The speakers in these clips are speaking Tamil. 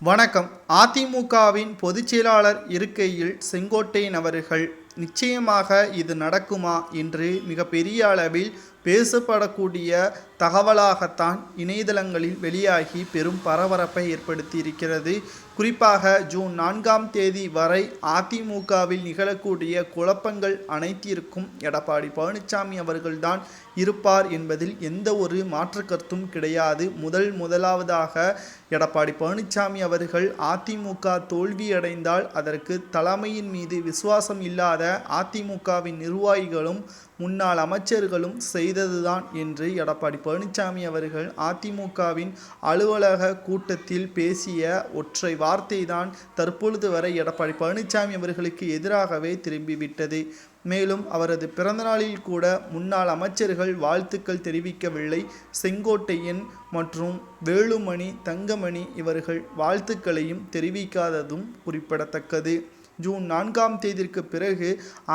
வணக்கம். அதிமுகவின் பொதுச்செயலாளர் இருக்கையில் செங்கோட்டையன் அவர்கள் நிச்சயமாக இது நடக்குமா என்று மிகப்பெரிய அளவில் பேசப்படக்கூடிய தகவலாகத்தான் இணையதளங்களில் வெளியாகி பெரும் பரபரப்பை ஏற்படுத்தி இருக்கிறது. குறிப்பாக ஜூன் 4ஆம் தேதி வரை அதிமுகவில் நிகழக்கூடிய குழப்பங்கள் அனைத்திற்கும் எடப்பாடி பழனிசாமி அவர்கள்தான் இருப்பார் என்பதில் எந்த ஒரு மாற்று கருத்தும் கிடையாது. முதலாவதாக எடப்பாடி பழனிசாமி அவர்கள் அதிமுக தோல்வியடைந்தால் அதற்கு தலைமையின் மீது விசுவாசம் இல்லாத அதிமுகவின் நிர்வாகிகளும் முன்னாள் அமைச்சர்களும் செய்ததுதான் என்று எடப்பாடி பழனிசாமி அவர்கள் அதிமுகவின் அலுவலக கூட்டத்தில் பேசிய ஒற்றை வார்த்தை தான் தற்பொழுது வரை எடப்பாடி பழனிசாமி அவர்களுக்கு எதிராகவே திரும்பிவிட்டது. மேலும் அவரது பிறந்தநாளில் கூட முன்னாள் அமைச்சர்கள் வாழ்த்துக்கள் தெரிவிக்கவில்லை. செங்கோட்டையன் மற்றும் வேலுமணி, தங்கமணி இவர்கள் வாழ்த்துக்களையும் தெரிவிக்காததும் குறிப்பிடத்தக்கது. ஜூன் 4ஆம் தேதிக்கு பிறகு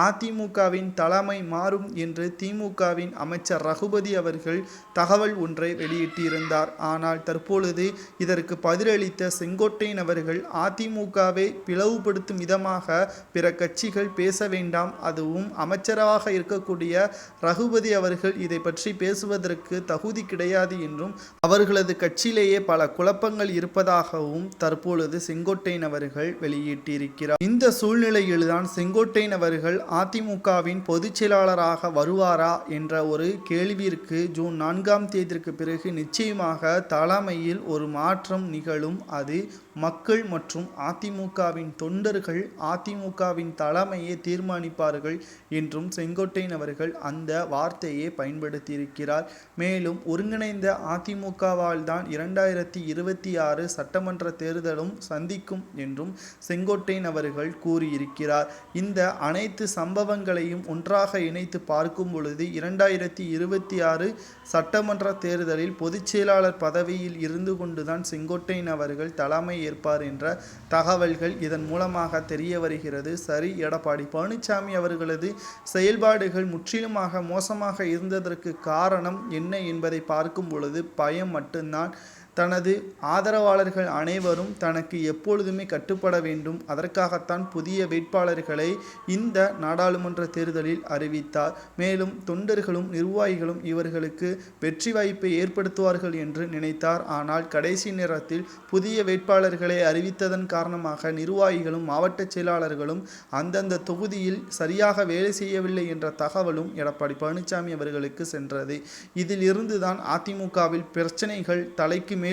அதிமுகவின் தலைமை மாறும் என்று திமுகவின் அமைச்சர் ரகுபதி அவர்கள் தகவல் ஒன்றை வெளியிட்டிருந்தார். ஆனால் தற்பொழுது இதற்கு பதிலளித்த செங்கோட்டையன் அவர்கள் அதிமுகவை பிளவுபடுத்தும் விதமாக பிற கட்சிகள் பேச வேண்டாம், அதுவும் அமைச்சராக இருக்கக்கூடிய ரகுபதி அவர்கள் இதை பற்றி பேசுவதற்கு தகுதி கிடையாது என்றும் அவர்களது கட்சியிலேயே பல குழப்பங்கள் இருப்பதாகவும் தற்பொழுது செங்கோட்டையன் அவர்கள் வெளியிட்டிருக்கிறார். இந்த சூழ்நிலையில்தான் செங்கோட்டையன் அவர்கள் அதிமுகவின் பொதுச் செயலாளராக வருவாரா என்ற ஒரு கேள்விற்கு ஜூன் 4ஆம் தேதிக்கு பிறகு நிச்சயமாக தலைமையில் ஒரு மாற்றம் நிகழும். அது மக்கள் மற்றும் அதிமுகவின் தொண்டர்கள் அதிமுகவின் தலைமையை தீர்மானிப்பார்கள் என்றும் செங்கோட்டையன் அவர்கள் அந்த வார்த்தையை பயன்படுத்தியிருக்கிறார். மேலும் ஒருங்கிணைந்த அதிமுகவால் தான் 2026 சட்டமன்ற தேர்தலும் சந்திக்கும் என்றும் செங்கோட்டையன் அவர்கள் கூறியிருக்கிறார். இந்த அனைத்து சம்பவங்களையும் ஒன்றாக இணைத்து பார்க்கும் பொழுது 2026 சட்டமன்ற தேர்தலில் பொதுச் செயலாளர் பதவியில் இருந்து கொண்டுதான் செங்கோட்டையன் அவர்கள் தலைமை ஏற்பார் என்ற தகவல்கள் இதன் மூலமாக தெரிய வருகிறது. சரி, எடப்பாடி பழனிசாமி அவர்களது செயல்பாடுகள் முற்றிலுமாக மோசமாக இருந்ததற்கு காரணம் என்ன என்பதை பார்க்கும் பொழுது பயம் மட்டும்தான். தனது ஆதரவாளர்கள் அனைவரும் தனக்கு எப்பொழுதுமே கட்டுப்பட வேண்டும், அதற்காகத்தான் புதிய வேட்பாளர்களை இந்த நாடாளுமன்ற தேர்தலில் அறிவித்தார். மேலும் தொண்டர்களும் நிர்வாகிகளும் இவர்களுக்கு வெற்றி வாய்ப்பை ஏற்படுத்துவார்கள் என்று நினைத்தார். ஆனால் கடைசி நேரத்தில் புதிய வேட்பாளர்களை அறிவித்ததன் காரணமாக நிர்வாகிகளும் மாவட்ட செயலாளர்களும் அந்தந்த தொகுதியில் சரியாக வேலை செய்யவில்லை என்ற தகவலும் எடப்பாடி பழனிசாமி அவர்களுக்கு சென்றது. இதில் இருந்துதான் அதிமுகவில் பிரச்சனைகள் தலைக்கு மேல்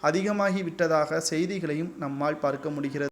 அதிகமாகிவிட்டதாக செய்திகளையும் நம்மால் பார்க்க முடிகிறது.